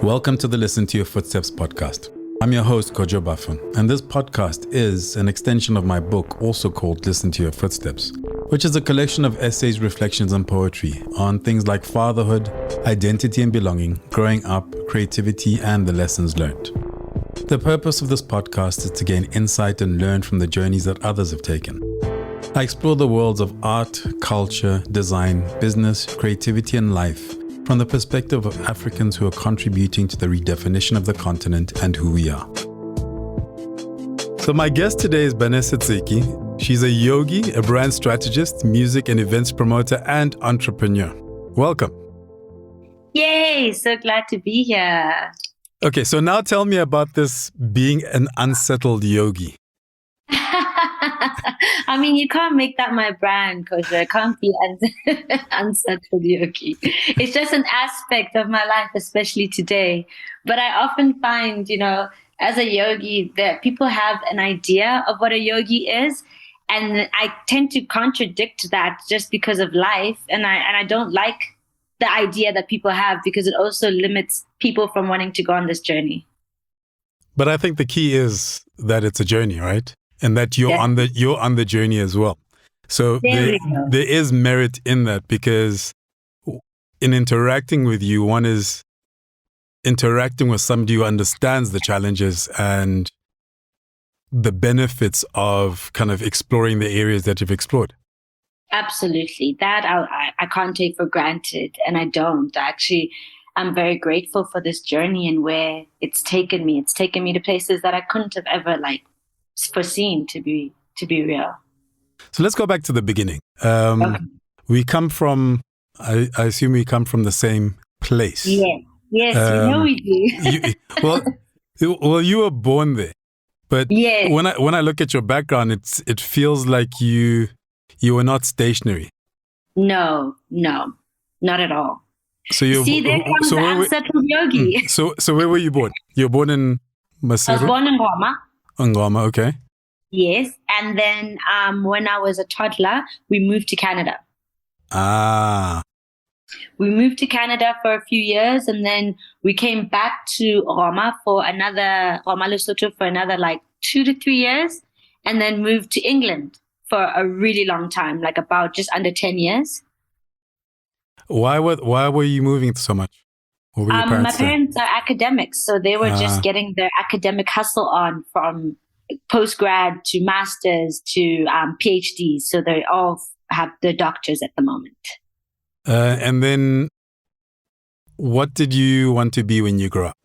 Welcome to the Listen to Your Footsteps podcast. I'm your host, Kojo Bafun, and this podcast is an extension of my book, also called Listen to Your Footsteps, which is a collection of essays, reflections, and poetry on things like fatherhood, identity and belonging, growing up, creativity, and the lessons learned. The purpose of this podcast is to gain insight and learn from the journeys that others have taken. I explore the worlds of art, culture, design, business, creativity, and life from the perspective of Africans who are contributing to the redefinition of the continent and who we are. So my guest today is Banesa Tseki. She's a yogi, a brand strategist, music and events promoter, and entrepreneur. Welcome. Yay, so glad to be here. Okay, so now tell me about this being an unsettled yogi. I mean, you can't make that my brand, because I can't be unsettled yogi. It's just an aspect of my life, especially today. But I often find, as a yogi, that people have an idea of what a yogi is. And I tend to contradict that just because of life. And I don't like the idea that people have, because it also limits people from wanting to go on this journey. But I think the key is that it's a journey, right? And that you're on the journey as well. So there is merit in that, because in interacting with you, one is interacting with somebody who understands the challenges and the benefits of kind of exploring the areas that you've explored. Absolutely. That I can't take for granted, and I don't. Actually, I'm very grateful for this journey and where it's taken me. It's taken me to places that I couldn't have ever foreseen to be real. So let's go back to the beginning. Okay. We come from, I assume we come from the same place. Yes, we do. Well, you were born there, but yes. when I look at your background, it feels like you were not stationary. No, not at all. So you see, there comes the unsettled yogi. So where were you born? You were born in Maseru? I was born in Roma. Ngoma, okay. Yes, and then when I was a toddler, we moved to Canada. Ah. We moved to Canada for a few years, and then we came back to Roma Lesotho for another 2 to 3 years, and then moved to England for a really long time, about just under 10 years. Why were you moving so much? What were your my parents are academics, so they were just getting their academic hustle on, from postgrad to masters to PhDs. So they all have their doctors at the moment. And then what did you want to be when you grew up?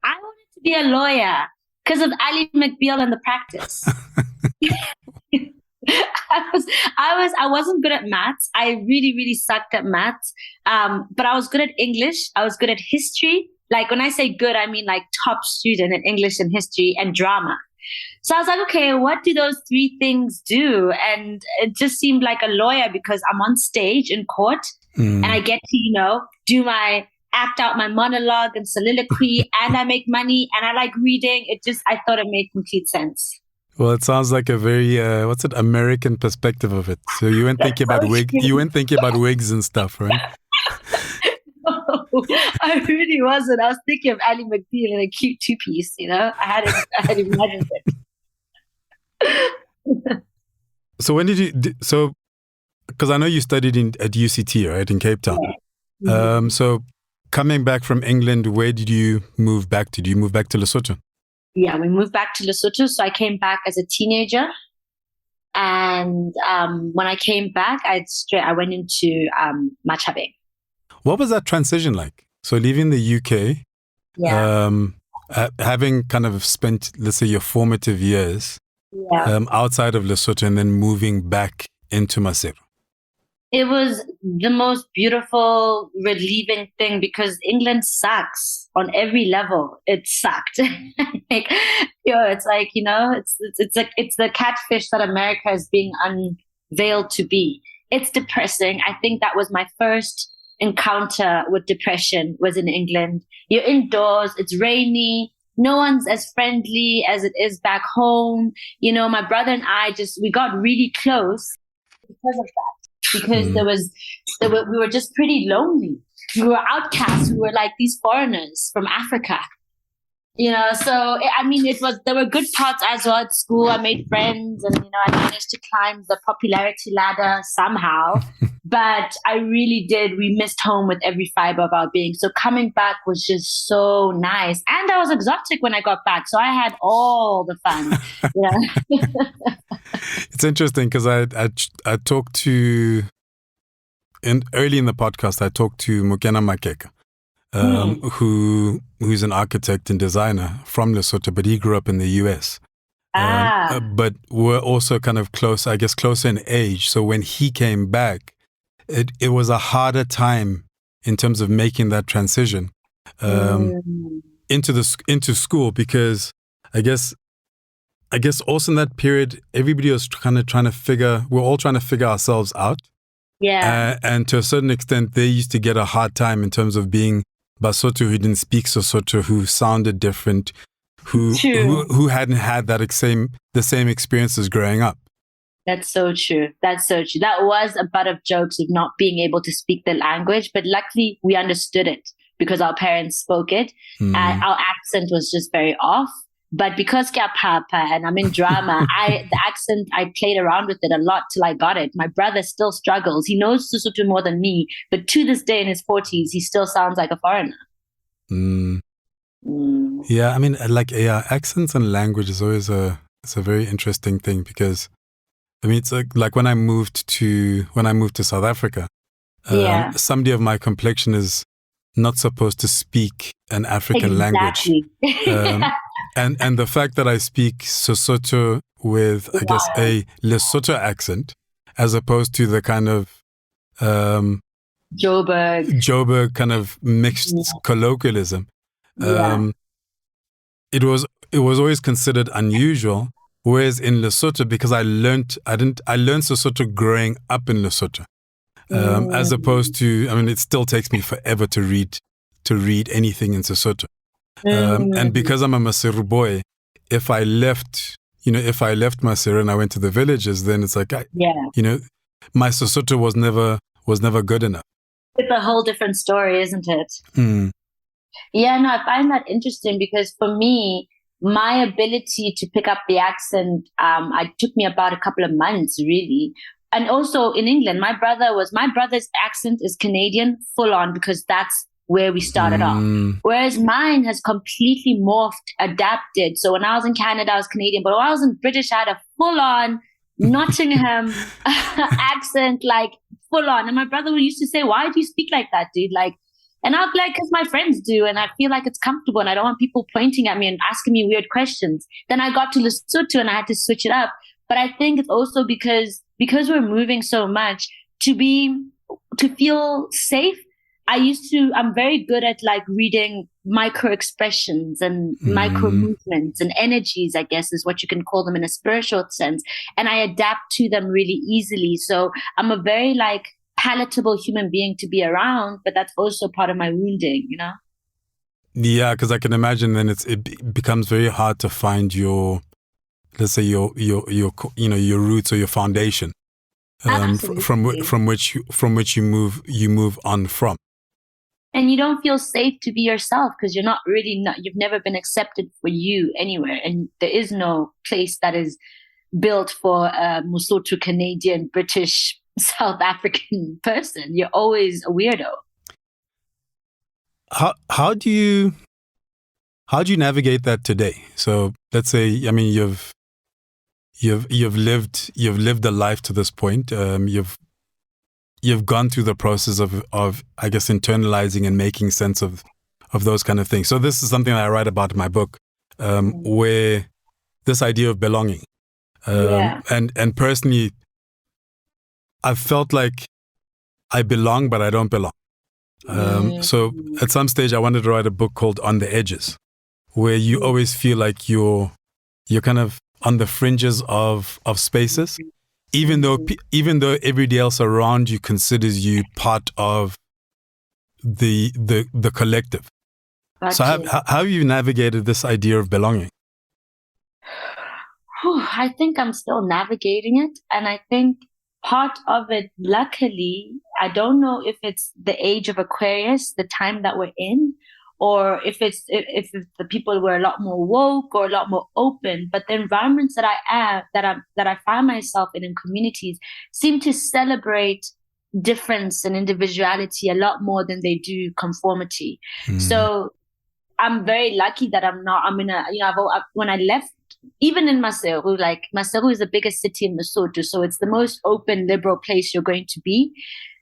I wanted to be a lawyer because of Ali McBeal and The Practice. I wasn't good at maths. I really, really sucked at maths. But I was good at English. I was good at history. When I say good, I mean top student in English and history and drama. So I was like, okay, what do those three things do? And it just seemed like a lawyer, because I'm on stage in court and I get to, act out my monologue and soliloquy and I make money and I like reading. I thought it made complete sense. Well, it sounds like a very American perspective of it. So you weren't thinking about wigs. You weren't thinking about wigs and stuff, right? No, I really wasn't. I was thinking of Ali McBeal in a cute two-piece. I had imagined it. So when did you? So, because I know you studied at UCT, right, in Cape Town. Yeah. Mm-hmm. So coming back from England, where did you move back to? Did you move back to Lesotho? Yeah, we moved back to Lesotho. So I came back as a teenager. And when I came back, I went into Machabeng. What was that transition like? So leaving the UK, having kind of spent, let's say, your formative years outside of Lesotho and then moving back into Maseru. It was the most beautiful, relieving thing, because England sucks on every level. It sucked. It's the catfish that America is being unveiled to be. It's depressing. I think that was my first encounter with depression, was in England. You're indoors, it's rainy, no one's as friendly as it is back home. My brother and I we got really close because of that. because we were just pretty lonely. we were outcasts. We were like these foreigners from Africa. So I mean, there were good parts as well at school. I made friends, and I managed to climb the popularity ladder somehow. But I really did. We missed home with every fiber of our being. So coming back was just so nice, and I was exotic when I got back, so I had all the fun. It's interesting because I talked to early in the podcast. I talked to Mokena Makeka. Who's an architect and designer from Lesotho, but he grew up in the US. But we're also kind of close, I guess, closer in age. So when he came back, it was a harder time in terms of making that transition into school, because I guess also in that period, everybody was kind of we're all trying to figure ourselves out. Yeah. And to a certain extent, they used to get a hard time in terms of being Basotho who didn't speak Sesotho, who sounded different, who hadn't had the same experiences growing up. That's so true. That was a butt of jokes of not being able to speak the language, but luckily we understood it because our parents spoke it. And our accent was just very off. But because Kya Papa and I'm in drama, the accent, I played around with it a lot till I got it. My brother still struggles. He knows Sesotho more than me, but to this day in his 40s, he still sounds like a foreigner. Yeah, I mean, accents and language is always it's a very interesting thing, because I mean, it's like when I moved to South Africa, somebody of my complexion is not supposed to speak an African language. And the fact that I speak Sesotho with, I guess, a Lesotho accent, as opposed to the kind of Joburg kind of mixed colloquialism, it was always considered unusual. Whereas in Lesotho, because I learned Sesotho growing up in Lesotho, as opposed to, I mean, it still takes me forever to read anything in Sesotho. And because I'm a Maseru boy, if I left Maseru and I went to the villages, then it's like, my Sesotho was never good enough. It's a whole different story, isn't it? Yeah, no, I find that interesting because for me, my ability to pick up the accent, it took me about a couple of months, really. And also in England, my brother's accent is Canadian full on, because that's where we started off. Whereas mine has completely morphed, adapted. So when I was in Canada, I was Canadian, but when I was in British, I had a full on Nottingham accent, like full on. And my brother used to say, "Why do you speak like that, dude?" And I'd be like, "Because my friends do, and I feel like it's comfortable, and I don't want people pointing at me and asking me weird questions." Then I got to Lesotho and I had to switch it up. But I think it's also because we're moving so much, to feel safe. I'm very good at reading micro expressions and micro movements and energies, I guess is what you can call them in a spiritual sense. And I adapt to them really easily. So I'm a very palatable human being to be around, but that's also part of my wounding, Yeah, because I can imagine then it becomes very hard to find your, let's say your roots or your foundation, from which you move on from. And you don't feel safe to be yourself because you've never been accepted for you anywhere. And there is no place that is built for a Mosotho, Canadian, British, South African person. You're always a weirdo. How do you navigate that today? So let's say, I mean, you've lived a life to this point. You've gone through the process of I guess internalizing and making sense of those kind of things. So this is something that I write about in my book, where this idea of belonging, and personally, I've felt like I belong, but I don't belong. So at some stage, I wanted to write a book called On the Edges, where you always feel like you're kind of on the fringes of spaces. Even though everybody else around you considers you part of the collective. Gotcha. So how have you navigated this idea of belonging? I think I'm still navigating it, and I think part of it, luckily, I don't know if it's the age of Aquarius, the time that we're in, or if the people were a lot more woke or a lot more open. But the environments that I find myself in communities seem to celebrate difference and individuality a lot more than they do conformity. So I'm very lucky that I'm in a, when I left, even in Maseru, like Maseru is the biggest city in Lesotho, so it's the most open, liberal place you're going to be.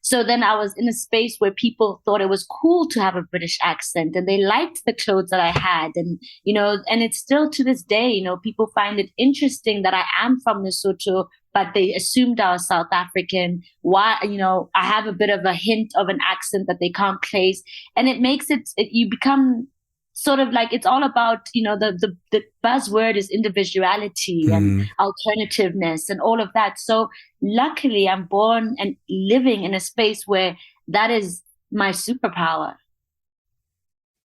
So then I was in a space where people thought it was cool to have a British accent, and they liked the clothes that I had. And, and it's still to this day, people find it interesting that I am from Lesotho, but they assumed I was South African. Why, I have a bit of a hint of an accent that they can't place. And it makes you become sort of like, it's all about, the buzzword is individuality and alternativeness and all of that. So luckily I'm born and living in a space where that is my superpower.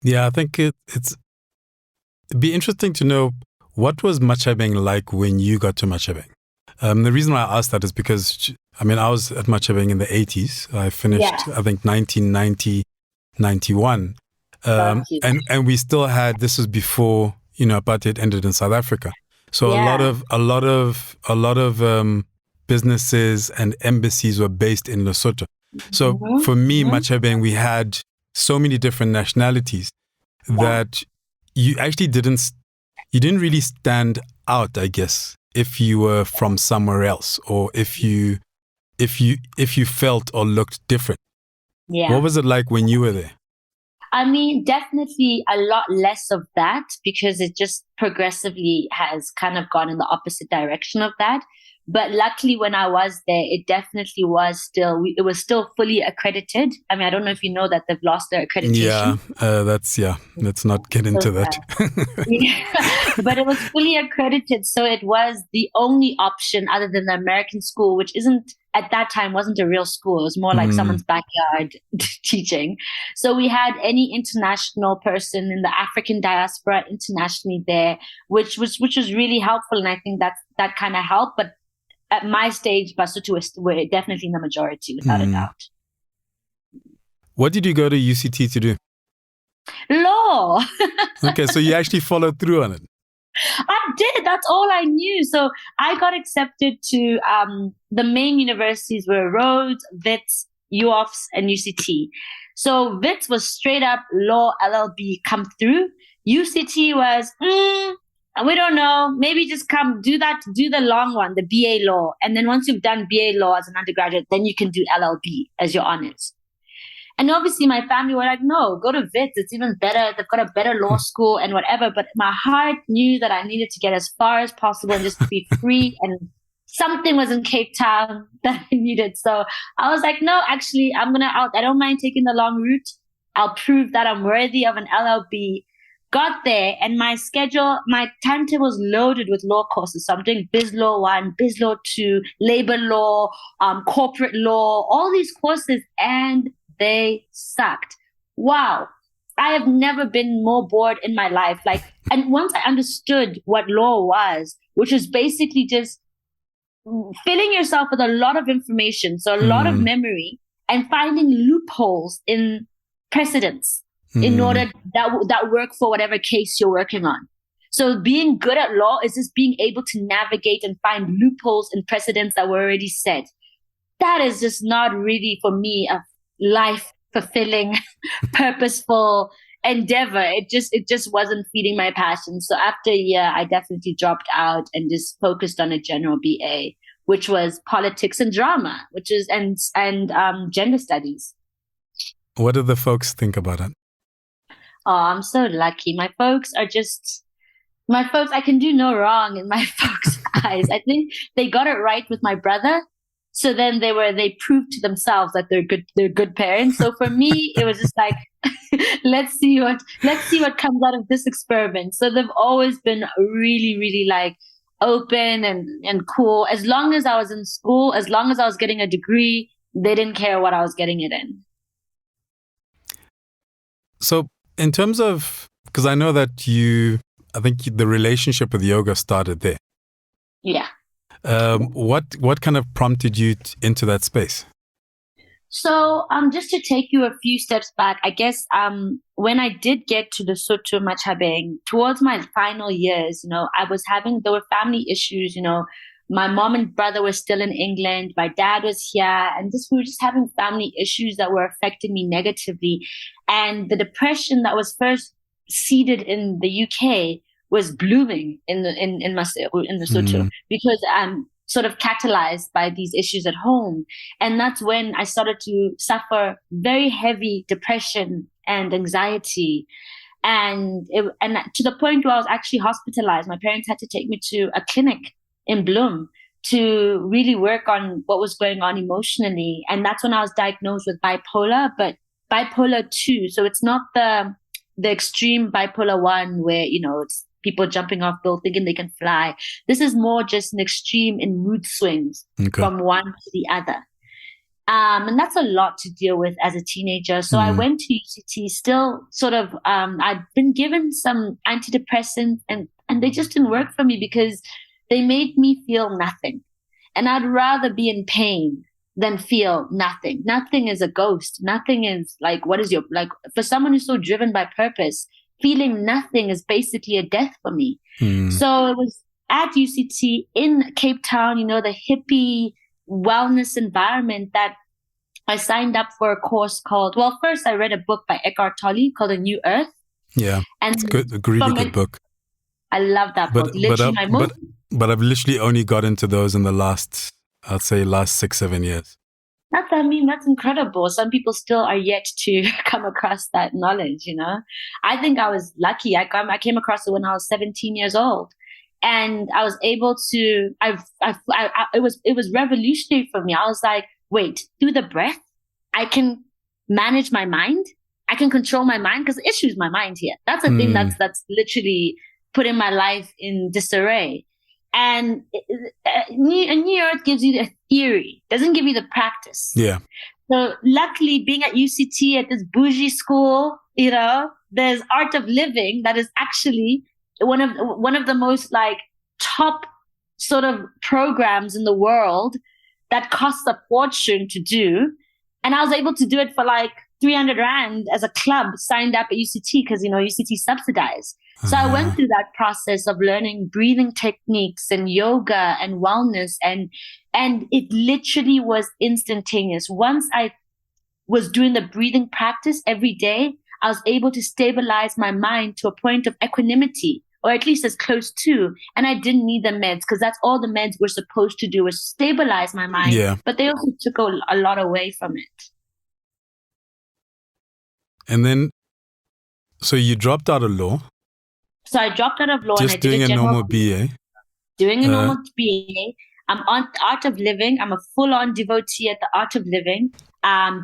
Yeah, I think it'd be interesting to know, what was Machebeng like when you got to Machebeng? The reason why I asked that is because, I was at Machebeng in the 80s. I finished, I think, 1990, 91. And we still had, this was before, apartheid ended in South Africa. So a lot of businesses and embassies were based in Lesotho. So for me, Machebeng, we had so many different nationalities that you actually didn't really stand out, I guess, if you were from somewhere else, or if you felt or looked different. What was it like when you were there? Definitely a lot less of that, because it just progressively has kind of gone in the opposite direction of that. But luckily, when I was there, it definitely was still fully accredited. I don't know if you know that they've lost their accreditation. Let's not get into that. But it was fully accredited. So it was the only option other than the American school, which at that time wasn't a real school. It was more like someone's backyard teaching. So we had any international person in the African diaspora internationally there, which was really helpful. And I think that kind of helped. But at my stage, Basotho were definitely in the majority, without a doubt. What did you go to UCT to do? Law. Okay, so you actually followed through on it. I did. That's all I knew. So I got accepted to the main universities were Rhodes, Wits, UOFS, and UCT. So Wits was straight up law, LLB, come through. UCT was, we don't know. Maybe just come do the long one, the BA law. And then once you've done BA law as an undergraduate, then you can do LLB as your honors. And obviously my family were like, no, go to Wits. It's even better. They've got a better law school and whatever. But my heart knew that I needed to get as far as possible and just be free. And something was in Cape Town that I needed. So I was like, no, actually, I don't mind taking the long route. I'll prove that I'm worthy of an LLB. Got there, and my timetable was loaded with law courses. So I'm doing Biz Law 1, Biz Law 2, Labor Law, Corporate Law, all these courses, and they sucked. Wow. I have never been more bored in my life. And once I understood what law was, which was basically just filling yourself with a lot of information, so a lot of memory, and finding loopholes in precedents in order that work for whatever case you're working on. So being good at law is just being able to navigate and find loopholes in precedents that were already set. That is just not really, for me, a life-fulfilling, purposeful endeavor. It just wasn't feeding my passion. So after a year, I definitely dropped out and just focused on a general BA, which was politics and drama, and gender studies. What do the folks think about it? Oh, I'm so lucky. My folks, I can do no wrong in my folks' eyes. I think they got it right with my brother. So then they proved to themselves that they're good parents. So for me, it was just like, let's see what comes out of this experiment. So they've always been really, really like open and cool. As long as I was in school, as long as I was getting a degree, they didn't care what I was getting it in. So in terms of, because I know that I think the relationship with yoga started there. Yeah. What kind of prompted you into that space? So, just to take you a few steps back, I guess, when I did get to the Lesotho Machabeng, towards my final years, there were family issues, my mom and brother were still in England, my dad was here, and we were just having family issues that were affecting me negatively. And the depression that was first seeded in the UK was blooming in Lesotho, because sort of catalyzed by these issues at home. And that's when I started to suffer very heavy depression and anxiety. And to the point where I was actually hospitalized. My parents had to take me to a clinic in Bloom to really work on what was going on emotionally. And that's when I was diagnosed with bipolar, but bipolar 2. So it's not the extreme bipolar 1 where, it's people jumping off buildings thinking they can fly. This is more just an extreme in mood swings from one to the other. And that's a lot to deal with as a teenager. So I went to UCT still sort of, I'd been given some antidepressants and they just didn't work for me because they made me feel nothing. And I'd rather be in pain than feel nothing. Nothing is a ghost. Nothing is like, for someone who's so driven by purpose, feeling nothing is basically a death for me. So it was at UCT in Cape Town, the hippie wellness environment, that I signed up for a course called, first I read a book by Eckhart Tolle called A New Earth. Yeah, and it's good, a really good book. I love that book. But I've literally only got into those in the last 6-7 years. That's incredible. Some people still are yet to come across that knowledge, I think I was lucky. I came across it when I was 17 years old. And I was able to, it was revolutionary for me. I was like, wait, through the breath, I can manage my mind. I can control my mind, because the issue is my mind here. That's the thing that's literally putting my life in disarray. And New Earth gives you the theory, doesn't give you the practice. Yeah. So luckily, being at UCT at this bougie school, there's art of living that is actually one of the most top sort of programs in the world that costs a fortune to do. And I was able to do it for 300 Rand as a club signed up at UCT, because, UCT subsidized. So I went through that process of learning breathing techniques and yoga and wellness, and it literally was instantaneous. Once I was doing the breathing practice every day, I was able to stabilize my mind to a point of equanimity, or at least as close to, and I didn't need the meds, because that's all the meds were supposed to do, was stabilize my mind. Yeah. But they also took a lot away from it. And then, so you dropped out of law. So I dropped out of law just and I did doing a normal BA. Doing a normal BA. I'm on Art of Living. I'm a full-on devotee at the Art of Living.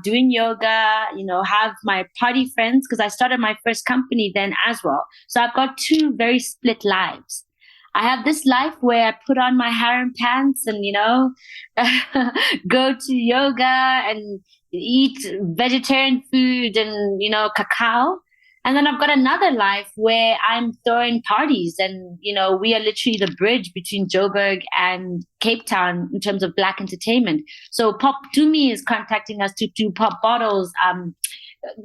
Doing yoga, have my party friends, because I started my first company then as well. So I've got two very split lives. I have this life where I put on my harem pants and, go to yoga and eat vegetarian food and, cacao. And then I've got another life where I'm throwing parties and, we are literally the bridge between Joburg and Cape Town in terms of Black entertainment. So Pop Tumi is contacting us to do pop bottles.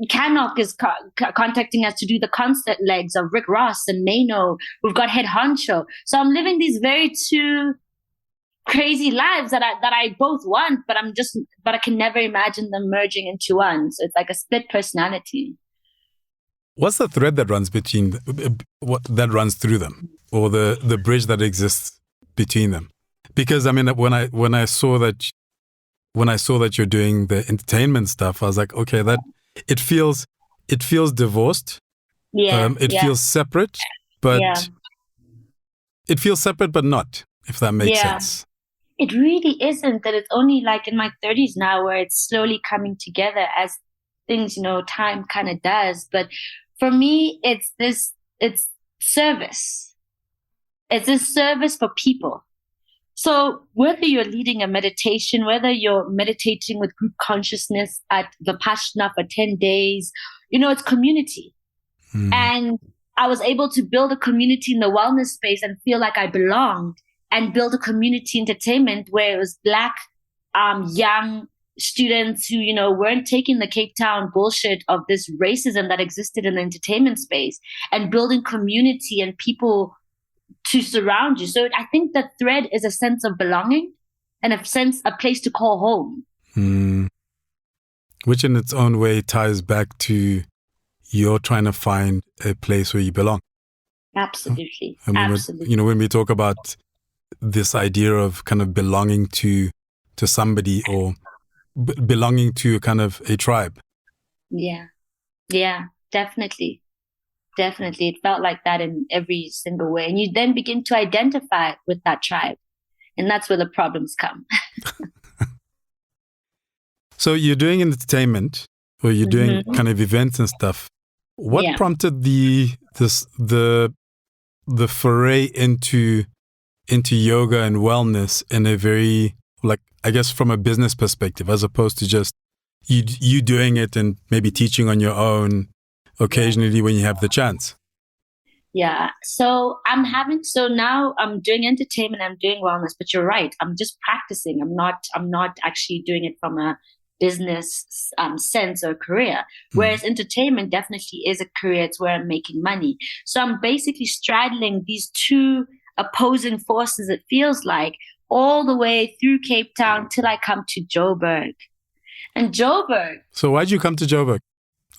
Canok is contacting us to do the concert legs of Rick Ross and Mano. We've got Head Honcho. So I'm living these very two crazy lives that I both want, but I can never imagine them merging into one. So it's like a split personality. What's the thread that runs runs through them, or the bridge that exists between them? Because when I saw that you're doing the entertainment stuff, I was like, okay, that it feels divorced. Yeah. It feels separate, but it feels separate, but not. If that makes sense. It really isn't. That it's only in my 30s now where it's slowly coming together as things, time kind of does. But for me, it's service. It's a service for people. So whether you're leading a meditation, whether you're meditating with group consciousness at Vipassana for 10 days, it's community. And I was able to build a community in the wellness space and feel like I belonged. and build a community entertainment where it was Black, young students who, weren't taking the Cape Town bullshit of this racism that existed in the entertainment space, and building community and people to surround you. So I think the thread is a sense of belonging and a place to call home. Which in its own way ties back to you're trying to find a place where you belong. Absolutely. I mean, Absolutely. when we talk about this idea of kind of belonging to somebody or belonging to kind of a tribe. Yeah, definitely. Definitely. It felt like that in every single way. And you then begin to identify with that tribe. And that's where the problems come. So you're doing entertainment, or you're doing kind of events and stuff. What prompted the foray into yoga and wellness in a very, like, I guess from a business perspective, as opposed to just you doing it and maybe teaching on your own occasionally when you have the chance? Yeah. So now I'm doing entertainment, I'm doing wellness, but you're right. I'm just practicing. I'm not actually doing it from a business sense or career. Whereas entertainment definitely is a career. It's where I'm making money. So I'm basically straddling these two opposing forces, it feels like, all the way through Cape Town till I come to Joburg. And Joburg. So why'd you come to Joburg?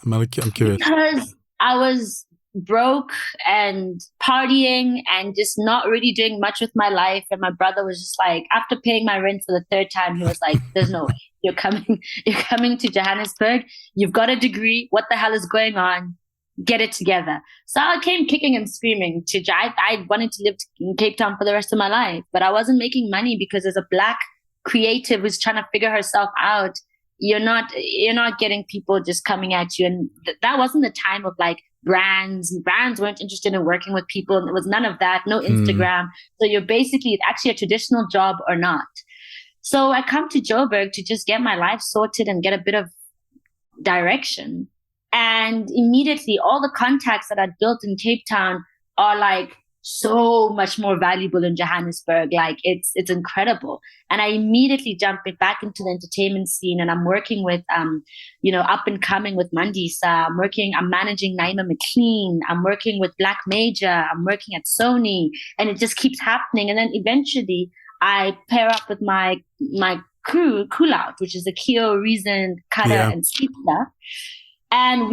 I'm curious. Because I was broke and partying and just not really doing much with my life. And my brother was just like, after paying my rent for the third time, he was like, there's no way. You're coming to Johannesburg. You've got a degree. What the hell is going on? Get it together. So I came kicking and screaming I wanted to live in Cape Town for the rest of my life, but I wasn't making money because as a Black creative who's trying to figure herself out, you're not getting people just coming at you. And that wasn't the time of like brands weren't interested in working with people. And there was none of that, no Instagram. So you're basically actually a traditional job or not. So I come to Joburg to just get my life sorted and get a bit of direction. And immediately all the contacts that I'd built in Cape Town are like so much more valuable in Johannesburg. Like it's incredible. And I immediately jumped back into the entertainment scene, and I'm working with, up and coming with Mandisa. I'm managing Naima McLean. I'm working with Black Major. I'm working at Sony, and it just keeps happening. And then eventually I pair up with my crew, Cool Out, which is a Keo, Reason, Cutter, and Sleepler. And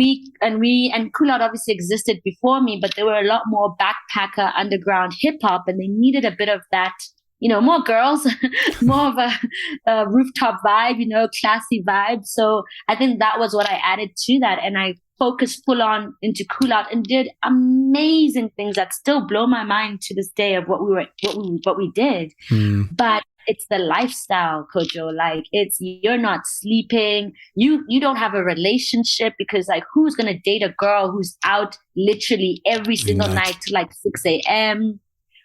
Cool Out obviously existed before me, but they were a lot more backpacker, underground hip hop, and they needed a bit of that, more girls, more of a rooftop vibe, classy vibe. So I think that was what I added to that, and I focused full on into Cool Out and did amazing things that still blow my mind to this day of what we did. But it's the lifestyle, Kojo. Like you're not sleeping. You don't have a relationship because like who's going to date a girl who's out literally every single night to like 6 a.m.?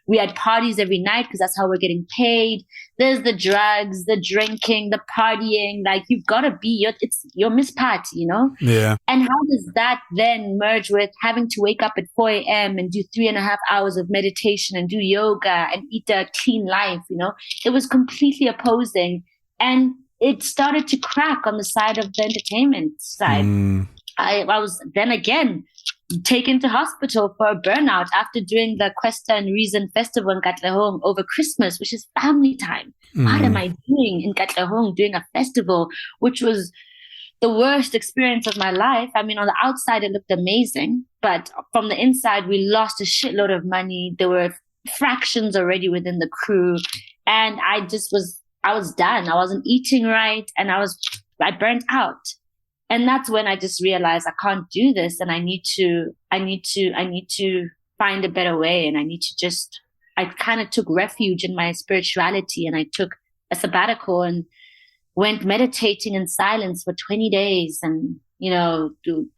We had parties every night because that's how we're getting paid. There's the drugs, the drinking, the partying. Like you've got to be, you're Miss Pat, Yeah. And how does that then merge with having to wake up at 4 a.m. and do 3.5 hours of meditation and do yoga and eat a clean life? It was completely opposing, and it started to crack on the side of the entertainment side. I was then again taken to hospital for a burnout after doing the Questa and Reason Festival in Katlehong over Christmas, which is family time. What am I doing in Katlehong doing a festival, which was the worst experience of my life? I mean, on the outside, it looked amazing, but from the inside, we lost a shitload of money. There were fractions already within the crew, and I was done. I wasn't eating right, and I burnt out. And that's when I just realized I can't do this, and I need to find a better way. And I kind of took refuge in my spirituality, and I took a sabbatical and went meditating in silence for 20 days and,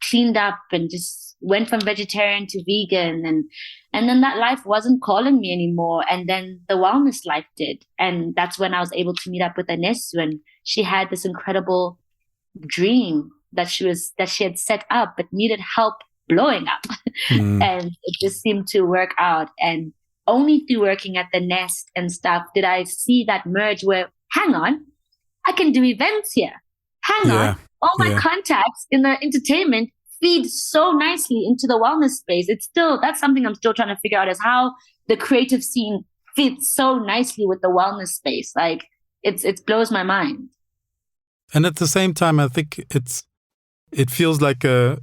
cleaned up and just went from vegetarian to vegan. And then that life wasn't calling me anymore. And then the wellness life did. And that's when I was able to meet up with Anesu, and she had this incredible dream that she had set up but needed help blowing up. And it just seemed to work out. And only through working at the Nest and stuff did I see that merge where, hang on, I can do events here. Hang on, all my contacts in the entertainment feed so nicely into the wellness space. That's something I'm still trying to figure out, is how the creative scene fits so nicely with the wellness space. Like it blows my mind. And at the same time, I think it feels like a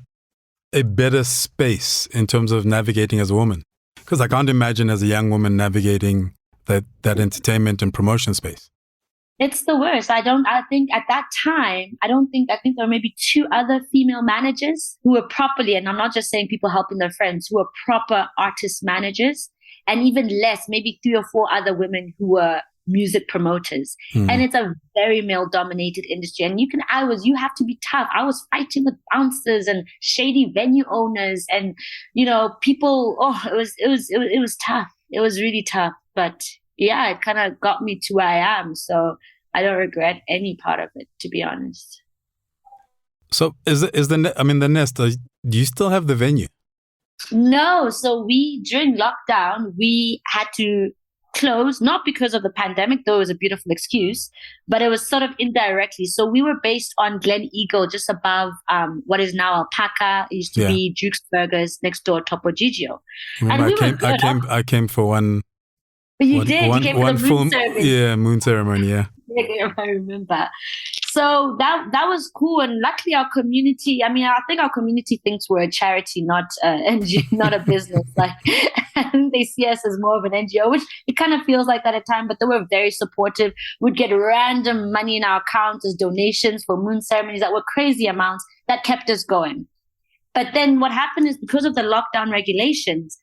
better space in terms of navigating as a woman. Because I can't imagine as a young woman navigating that entertainment and promotion space. It's the worst. I think at that time, I think there were maybe 2 other female managers who were properly, and I'm not just saying people helping their friends, who were proper artist managers, and even less, maybe 3 or 4 other women who were music promoters. And it's a very male dominated industry. And you have to be tough. I was fighting with bouncers and shady venue owners and, people. It was tough. It was really tough. But yeah, it kind of got me to where I am. So I don't regret any part of it, to be honest. So the Nest, do you still have the venue? No. So during lockdown, we had to close, not because of the pandemic, though it was a beautiful excuse, but it was sort of indirectly. So we were based on Glen Eagle, just above what is now Alpaca. It used to be Duke's Burgers, next door Topo Gigio. I came for one. You came for the moon ceremony. Yeah, moon ceremony. Yeah. I remember. So that was cool, and luckily our community. I mean, I think our community thinks we're a charity, not not a business. Like, I think they see us as more of an NGO, which it kind of feels like that at times. But they were very supportive. We'd get random money in our account as donations for moon ceremonies that were crazy amounts that kept us going. But then what happened is, because of the lockdown regulations,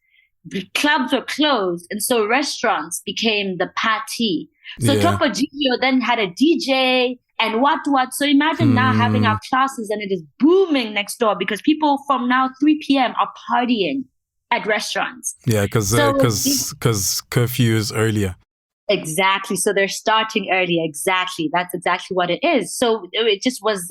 clubs were closed, and so restaurants became the party. So Topo Gigio then had a DJ and what. So imagine now having our classes and it is booming next door because people from now 3 p.m. are partying at restaurants. Yeah, because curfew is earlier. Exactly. So they're starting early. Exactly. That's exactly what it is. So it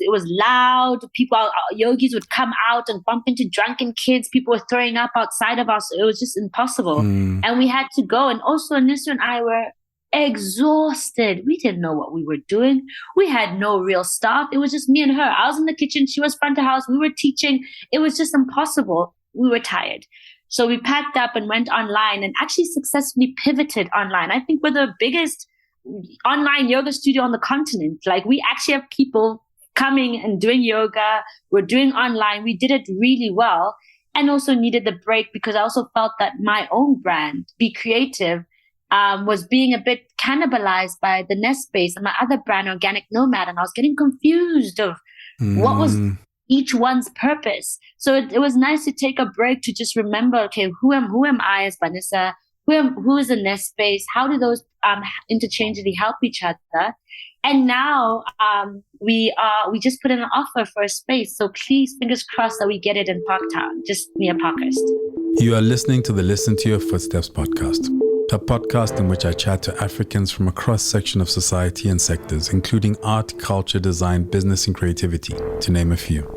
was loud. People, yogis would come out and bump into drunken kids. People were throwing up outside of us. It was just impossible. And we had to go. And also Nisra and I were exhausted. We didn't know what we were doing. We had no real staff. It was just me and her. I was in the kitchen. She was front of house. We were teaching. It was just impossible. We were tired. So we packed up and went online and actually successfully pivoted online. I think we're the biggest online yoga studio on the continent. Like, we actually have people coming and doing yoga. We're doing online. We did it really well, and also needed the break because I also felt that my own brand, Be Creative, was being a bit cannibalized by the Nest space and my other brand, Organic Nomad. And I was getting confused of what was each one's purpose. So it was nice to take a break to just remember, okay, who am I as Banesa? Who is the Nest space? How do those interchangeably help each other? And now we just put in an offer for a space. So please, fingers crossed that we get it in Parktown, just near Parkhurst. You are listening to the Listen to Your Footsteps podcast, a podcast in which I chat to Africans from a cross-section of society and sectors, including art, culture, design, business, and creativity, to name a few.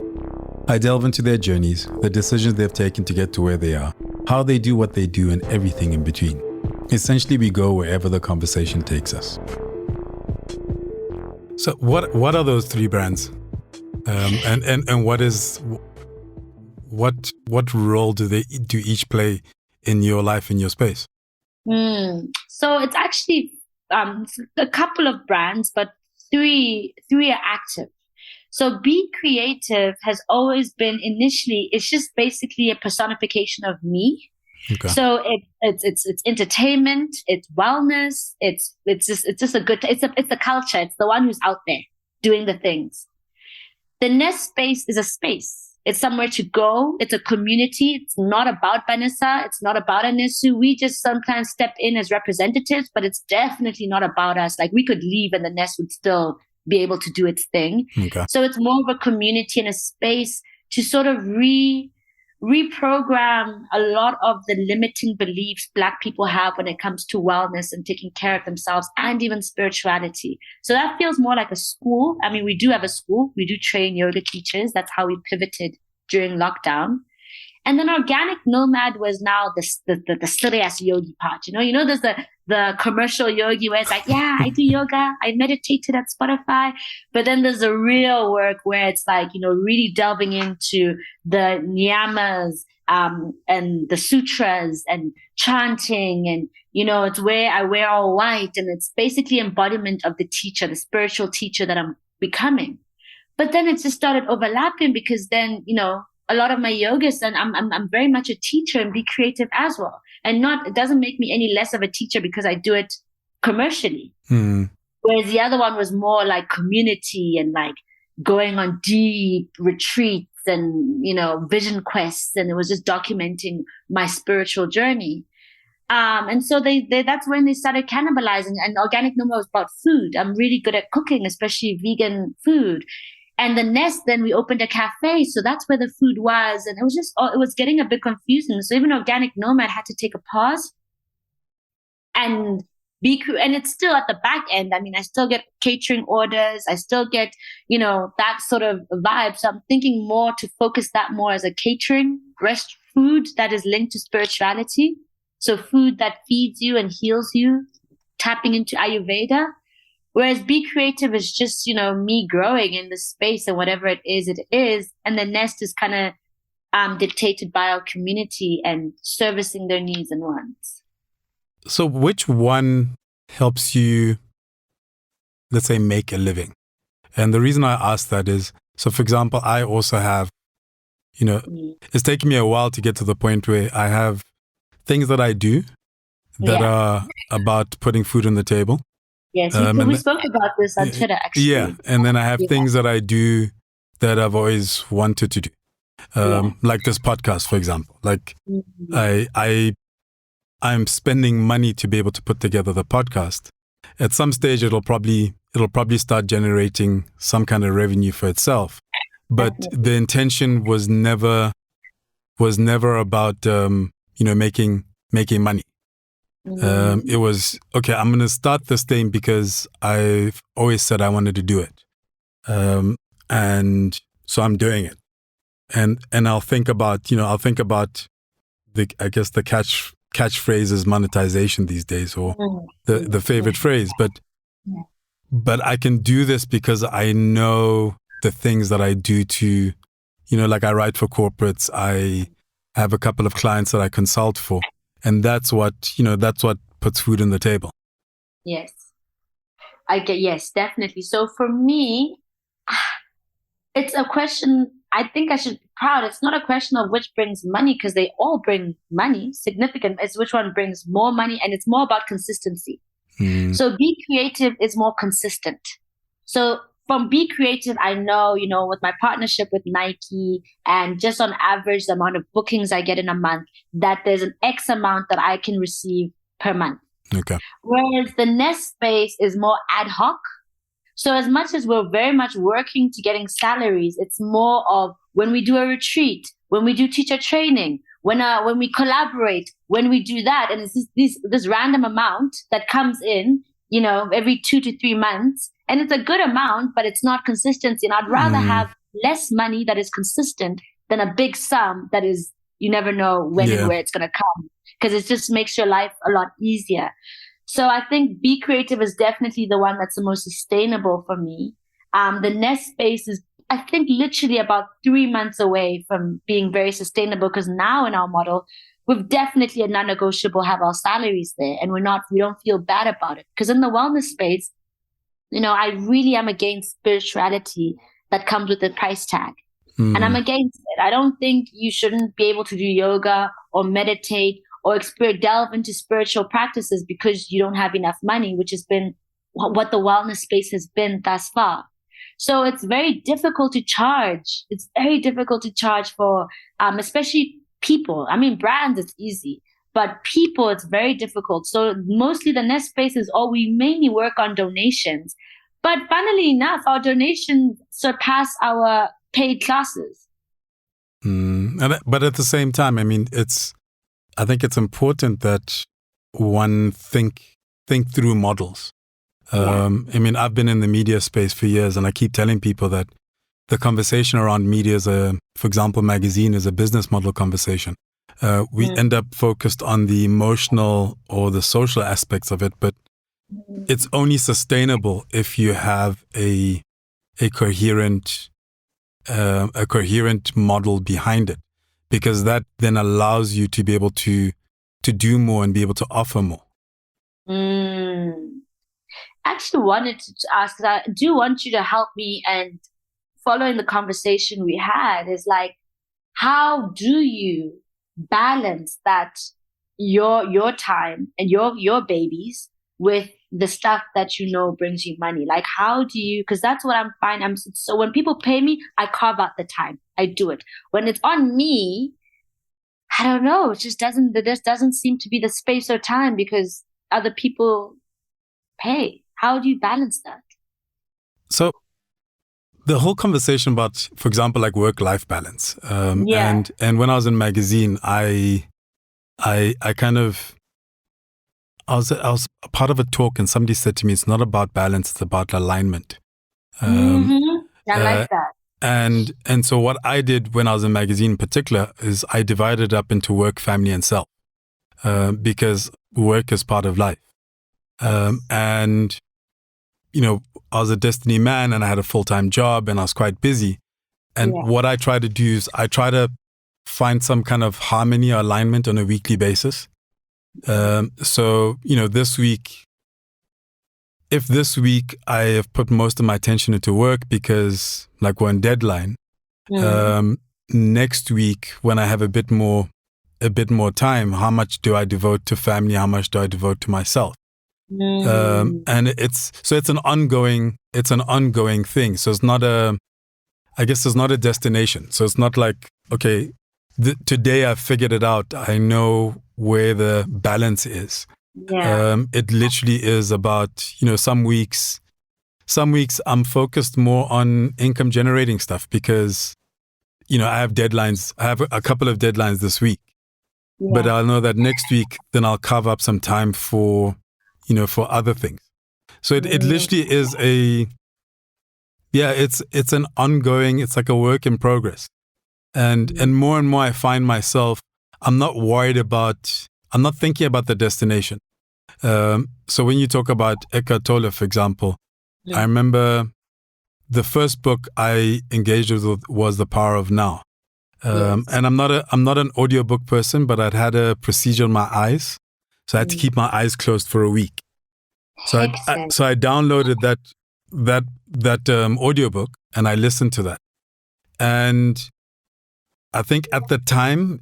I delve into their journeys, the decisions they've taken to get to where they are, how they do what they do, and everything in between. Essentially, we go wherever the conversation takes us. So what are those 3 brands? And what role do each play in your life, in your space? So it's actually a couple of brands, but three are active. So Be Creative has always been, initially, it's just basically a personification of me. Okay. So it's entertainment, it's wellness, it's just a good, it's the culture, it's the one who's out there doing the things. The Nest space is a space. It's somewhere to go. It's a community. It's not about Banesa. It's not about Anesu. We just sometimes step in as representatives, but it's definitely not about us. Like, we could leave and the Nest would still be able to do its thing. Okay. So it's more of a community and a space to sort of reprogram a lot of the limiting beliefs Black people have when it comes to wellness and taking care of themselves, and even spirituality. So that feels more like a school. I mean, we do have a school. We do train yoga teachers. That's how we pivoted during lockdown. And then organic nomad was now the serious yogi part. There's the commercial yogi where it's like, yeah, I do yoga, I meditated at Spotify. But then there's the real work where it's like, really delving into the niyamas, and the sutras and chanting, and it's where I wear all white, and it's basically embodiment of the teacher, the spiritual teacher that I'm becoming. But then it just started overlapping, because then a lot of my yogas, and I'm very much a teacher and be creative as well, and it doesn't make me any less of a teacher because I do it commercially. Whereas the other one was more like community and like going on deep retreats and vision quests, and it was just documenting my spiritual journey. And so that's when they started cannibalizing. And organic nomad was about food. I'm really good at cooking, especially vegan food. And the nest, then we opened a cafe, so that's where the food was, and it was getting a bit confusing. So even organic nomad had to take a pause and and it's still at the back end. I mean, I still get catering orders. I still get, that sort of vibe. So I'm thinking more to focus that more as a catering food that is linked to spirituality. So food that feeds you and heals you, tapping into Ayurveda. Whereas Be Creative is just, me growing in the space, and whatever it is. And the nest is kind of dictated by our community and servicing their needs and wants. So which one helps you, let's say, make a living? And the reason I ask that is, so for example, I also have, it's taken me a while to get to the point where I have things that I do that are about putting food on the table. Yes, we spoke about this on Twitter, actually. Yeah, and then I have things that I do that I've always wanted to do. Like this podcast, for example. Like I'm spending money to be able to put together the podcast. At some stage, it'll probably start generating some kind of revenue for itself. But the intention was never about making money. It was, okay, I'm going to start this thing because I've always said I wanted to do it. And so I'm doing it. And I'll think about the catchphrase is monetization these days, or the favorite phrase. But I can do this because I know the things that I do to, like I write for corporates. I have a couple of clients that I consult for. And that's what puts food on the table. Yes. Yes, definitely. So for me, it's a question, I think I should be proud. It's not a question of which brings money, because they all bring money, significant. It's which one brings more money, and it's more about consistency. So Be Creative is more consistent. So from Be Creative, I know, with my partnership with Nike, and just on average, the amount of bookings I get in a month, that there's an X amount that I can receive per month. Okay. Whereas the nest space is more ad hoc. So as much as we're very much working to getting salaries, it's more of when we do a retreat, when we do teacher training, when we collaborate, when we do that, and it's this random amount that comes in, every 2 to 3 months. And it's a good amount, but it's not consistency. And I'd rather have less money that is consistent than a big sum that is, you never know when and where it's going to come, because it just makes your life a lot easier. So I think Be Creative is definitely the one that's the most sustainable for me. The nest space is, I think, literally about 3 months away from being very sustainable, because now in our model, we've definitely a non-negotiable, have our salaries there, and we don't feel bad about it. Because in the wellness space, I really am against spirituality that comes with a price tag. And I'm against it. I don't think you shouldn't be able to do yoga or meditate or delve into spiritual practices because you don't have enough money, which has been what the wellness space has been thus far. So it's very difficult to charge. It's very difficult to charge for, especially people. I mean, brands, it's easy, but people, it's very difficult. So mostly the nest space is we mainly work on donations. But funnily enough, our donations surpass our paid classes. But at the same time, I mean, I think it's important that one think through models. I mean, I've been in the media space for years, and I keep telling people that, the conversation around media is for example, magazine is a business model conversation. We end up focused on the emotional or the social aspects of it, but it's only sustainable if you have a coherent model behind it, because that then allows you to be able to do more and be able to offer more. Actually wanted to ask, 'cause I do want you to help me, and following the conversation we had is like, how do you balance that your time and your babies with the stuff that you know brings you money? Like, how do you, because that's what I'm finding. So when people pay me, I carve out the time, I do it. When it's on me, I don't know, it just doesn't seem to be the space or time because other people pay. How do you balance that? So the whole conversation about, for example, like work-life balance, and when I was in magazine, I was a part of a talk, and somebody said to me, "It's not about balance; it's about alignment." I like that. And so what I did when I was in magazine in particular is I divided up into work, family, and self, because work is part of life. And, you know, I was a destiny man and I had a full-time job and I was quite busy. And what I try to do is I try to find some kind of harmony or alignment on a weekly basis. So, you know, if this week I have put most of my attention into work because like we're on deadline, next week when I have a bit more time, how much do I devote to family? How much do I devote to myself? And it's an ongoing thing. So it's not there's not a destination. So it's not like, okay, today I've figured it out. I know where the balance is. It literally is about, you know, some weeks I'm focused more on income generating stuff because, you know, I have deadlines. I have a couple of deadlines this week, but I'll know that next week, then I'll carve up some time for, you know, for other things. So it literally is it's an ongoing, it's like a work in progress. And more I find myself, I'm not thinking about the destination. So when you talk about Eckhart Tolle, for example, I remember the first book I engaged with was The Power of Now. And I'm not an audiobook person, but I'd had a procedure on my eyes. So I had to keep my eyes closed for a week. So I downloaded that audiobook and I listened to that. And I think at the time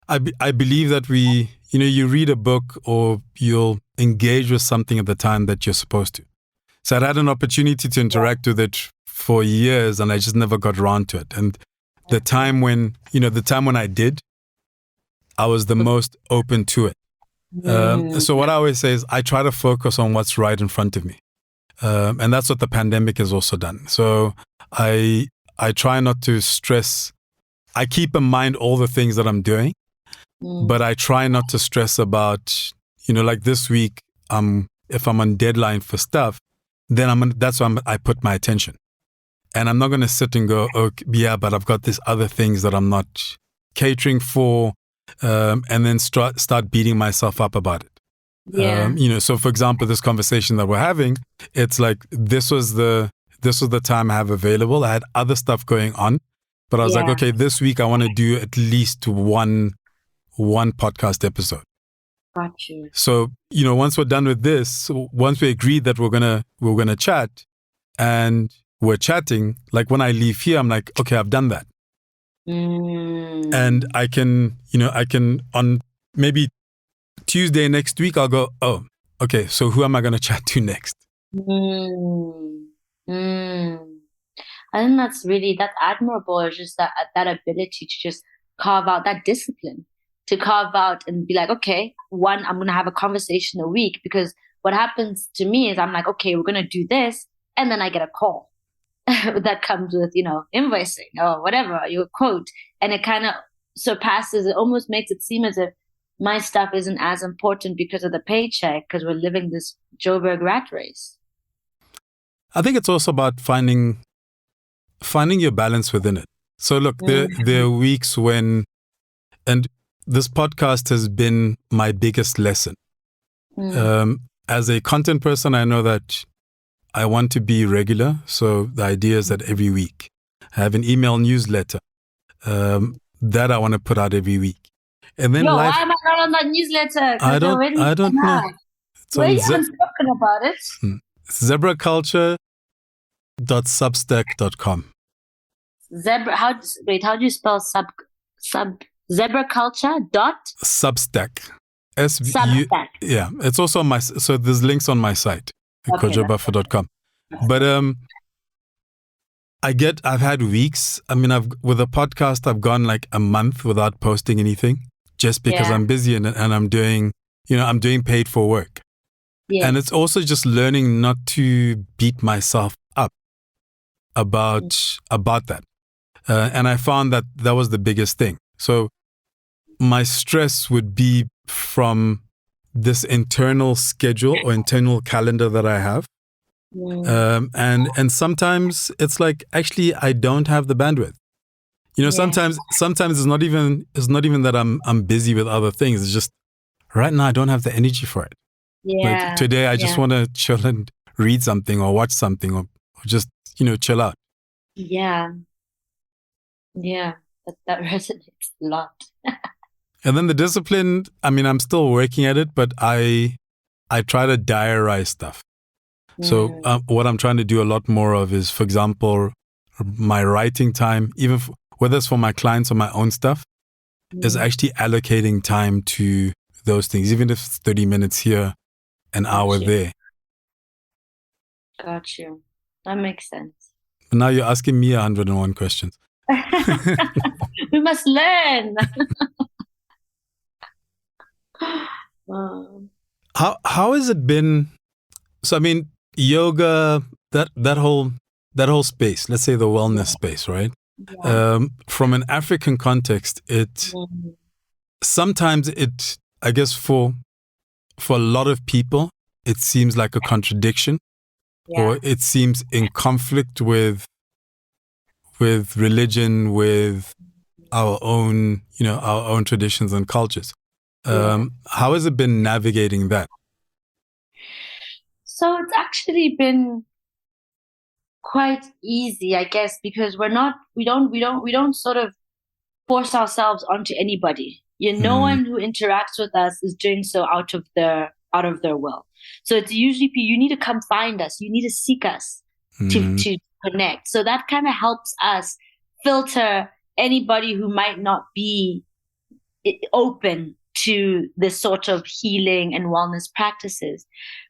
I believe that you read a book or you'll engage with something at the time that you're supposed to. So I'd had an opportunity to interact with it for years and I just never got around to it. And the time when I did, I was the most open to it. So what I always say is I try to focus on what's right in front of me. And that's what the pandemic has also done. So I try not to stress. I keep in mind all the things that I'm doing, but I try not to stress about, like this week, if I'm on deadline for stuff, then that's where I put my attention. And I'm not going to sit and go, oh, yeah, but I've got these other things that I'm not catering for, and then start beating myself up about it. So for example, this conversation that we're having, it's like, this was the time I have available. I had other stuff going on, but I was like, okay, this week I want to do at least one podcast episode. Got you. So, once we're done with this, once we agreed that we're gonna chat and we're chatting, like when I leave here, I'm like, okay, I've done that. And I can on maybe Tuesday next week, I'll go, oh, okay, so who am I going to chat to next? I think that's admirable. It's just that ability to just carve out that discipline, to carve out and be like, okay, I'm going to have a conversation a week, because what happens to me is I'm like, okay, we're going to do this. And then I get a call that comes with, invoicing or whatever, your quote. And it kind of surpasses, it almost makes it seem as if my stuff isn't as important because of the paycheck, because we're living this Joburg rat race. I think it's also about finding finding your balance within it. So look, there are weeks when, and this podcast has been my biggest lesson. As a content person, I know that I want to be regular. So the idea is that every week I have an email newsletter that I want to put out every week. And then why am I not on that newsletter? I don't know. Well, you haven't spoken about it. zebraculture.substack.com. How do you spell zebra culture dot? Substack. Substack. Yeah, it's also on so there's links on my site, kojobafo.com. But I've had weeks. I mean, with a podcast, I've gone like a month without posting anything just because I'm busy and I'm doing paid for work. Yeah. And it's also just learning not to beat myself up about that. And I found that was the biggest thing. So my stress would be from this internal schedule or internal calendar that I have. And sometimes it's like, actually, I don't have the bandwidth. Sometimes it's not even that I'm busy with other things. It's just right now I don't have the energy for it. Yeah. Like today I just want to chill and read something or watch something or just, chill out. Yeah. Yeah. That resonates a lot. And then the discipline, I mean, I'm still working at it, but I try to diarize stuff. So what I'm trying to do a lot more of is, for example, my writing time, even whether it's for my clients or my own stuff, is actually allocating time to those things, even if it's 30 minutes here, an hour there. Got you. That makes sense. But now you're asking me 101 questions. We must learn. How has it been? So I mean, yoga, that whole space, let's say the wellness space, right? Yeah. From an African context, sometimes I guess for a lot of people, it seems like a contradiction, or it seems in conflict with religion, with our own traditions and cultures. How has it been navigating that? So it's actually been quite easy, I guess, because we don't sort of force ourselves onto anybody. No one who interacts with us is doing so out of their will. So it's usually you need to come find us. You need to seek us to connect. So that kind of helps us filter anybody who might not be open to this sort of healing and wellness practices.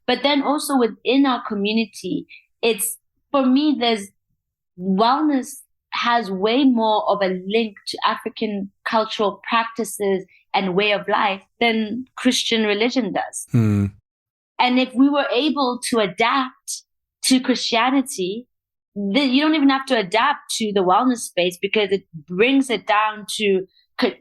But then also within our community, for me, wellness has way more of a link to African cultural practices and way of life than Christian religion does. And if we were able to adapt to Christianity, then you don't even have to adapt to the wellness space, because it brings it down to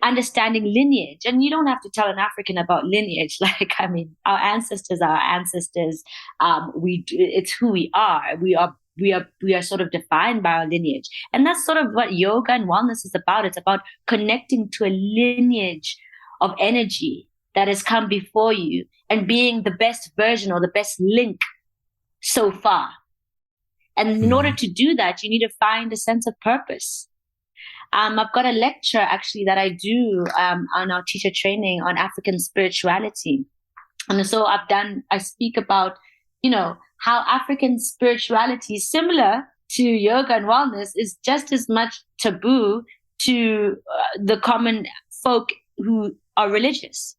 understanding lineage. And you don't have to tell an African about lineage. Like, I mean, our ancestors are our ancestors. It's who we are. We are sort of defined by our lineage. And that's sort of what yoga and wellness is about. It's about connecting to a lineage of energy that has come before you and being the best version or the best link so far. And in order to do that, you need to find a sense of purpose. I've got a lecture actually that I do on our teacher training on African spirituality. And so I speak about, how African spirituality, similar to yoga and wellness, is just as much taboo to the common folk who are religious.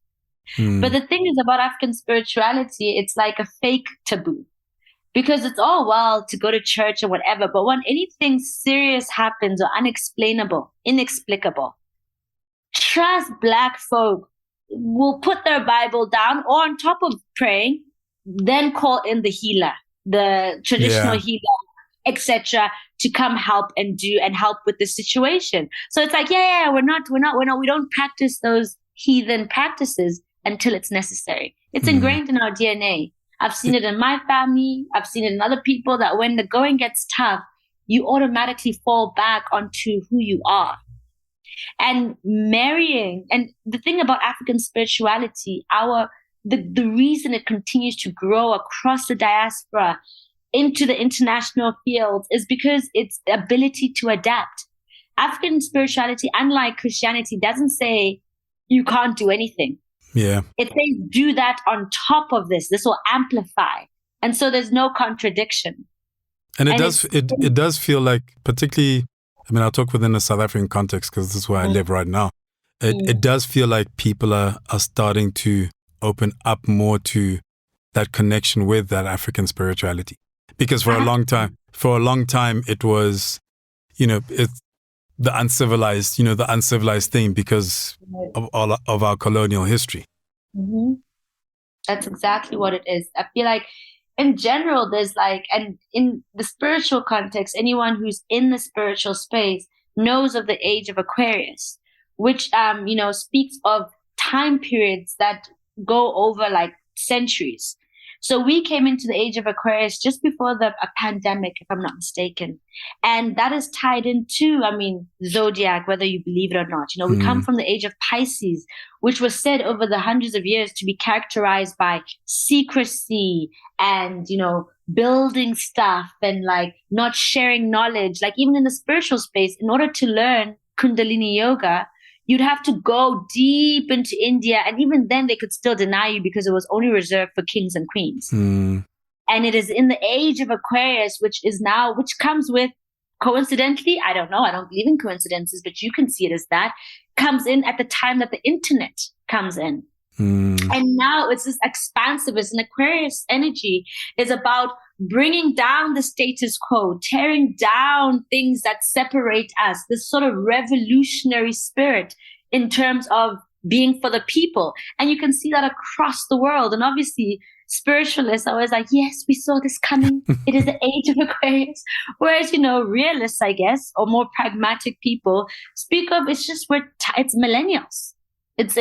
But the thing is about African spirituality, it's like a fake taboo, because it's all well to go to church or whatever. But when anything serious happens or inexplicable, trust Black folk will put their Bible down or on top of praying, then call in the healer, the traditional healer, etc., to come help and help with the situation. So it's like, we don't practice those heathen practices until it's necessary. It's ingrained in our DNA. I've seen it in my family. I've seen it in other people, that when the going gets tough, you automatically fall back onto who you are. And marrying, and the thing about African spirituality, the reason it continues to grow across the diaspora into the international field is because its ability to adapt. African spirituality, unlike Christianity, doesn't say you can't do anything. Yeah. It says do that on top of this. This will amplify. And so there's no contradiction. And it does feel like, particularly, I mean, I'll talk within a South African context because this is where I live right now. It does feel like people are starting to open up more to that connection with that African spirituality. Because for a long time, it was, it's the uncivilized thing because of our colonial history. Mm-hmm. That's exactly what it is. I feel like in general, there's and in the spiritual context, anyone who's in the spiritual space knows of the age of Aquarius, which, speaks of time periods that go over centuries. So we came into the age of Aquarius just before a pandemic, if I'm not mistaken. And that is tied into, zodiac, whether you believe it or not. We come from the age of Pisces, which was said over the hundreds of years to be characterized by secrecy and, building stuff and not sharing knowledge. Even in the spiritual space, in order to learn Kundalini yoga, you'd have to go deep into India. And even then they could still deny you because it was only reserved for kings and queens. And it is in the age of Aquarius, which comes with, coincidentally, I don't know, I don't believe in coincidences, but you can see it as that, comes in at the time that the internet comes in. And now it's this expansive, it's an Aquarius energy is about bringing down the status quo, tearing down things that separate us, this sort of revolutionary spirit in terms of being for the people. And you can see that across the world. And obviously, spiritualists are always like, yes, we saw this coming. It is the age of Aquarius. Whereas, realists, I guess, or more pragmatic people speak of it's just it's millennials. It's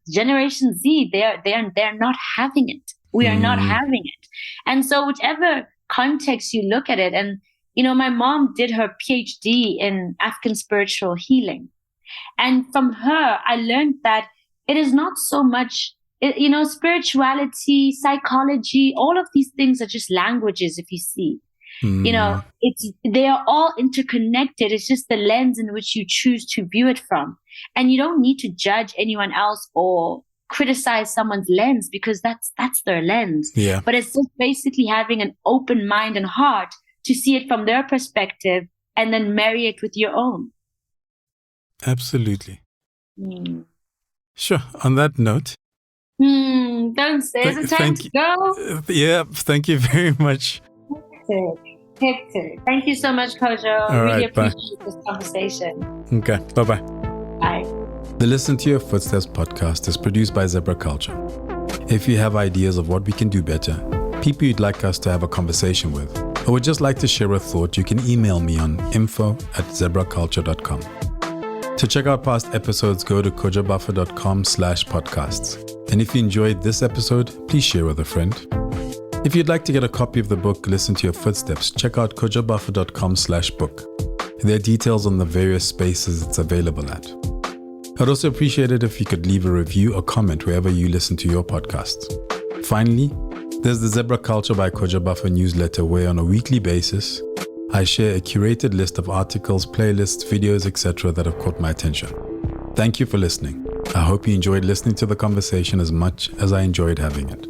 Generation Z. They're not having it. We are not having it. And so whichever context you look at it, and, my mom did her PhD in African spiritual healing. And from her, I learned that it is not so much, spirituality, psychology, all of these things are just languages, if you see. They are all interconnected. It's just the lens in which you choose to view it from. And you don't need to judge anyone else or criticize someone's lens because that's their lens. Yeah. But it's just basically having an open mind and heart to see it from their perspective and then marry it with your own. Absolutely. Sure. On that note. Don't say it's time to go. Yeah. Thank you very much. Hector. Thank you so much, Kojo. I really appreciate this conversation. Okay. Bye-bye. Bye. The Listen to Your Footsteps podcast is produced by Zebra Culture. If you have ideas of what we can do better, people you'd like us to have a conversation with, or would just like to share a thought, you can email me on info@zebraculture.com. To check out past episodes, go to kojobuffer.com/podcasts. And if you enjoyed this episode, please share with a friend. If you'd like to get a copy of the book, Listen to Your Footsteps, check out kojobuffer.com/book. There are details on the various spaces it's available at. I'd also appreciate it if you could leave a review or comment wherever you listen to your podcasts. Finally, there's the Zebra Culture by Kojo Buffer newsletter where on a weekly basis, I share a curated list of articles, playlists, videos, etc. that have caught my attention. Thank you for listening. I hope you enjoyed listening to the conversation as much as I enjoyed having it.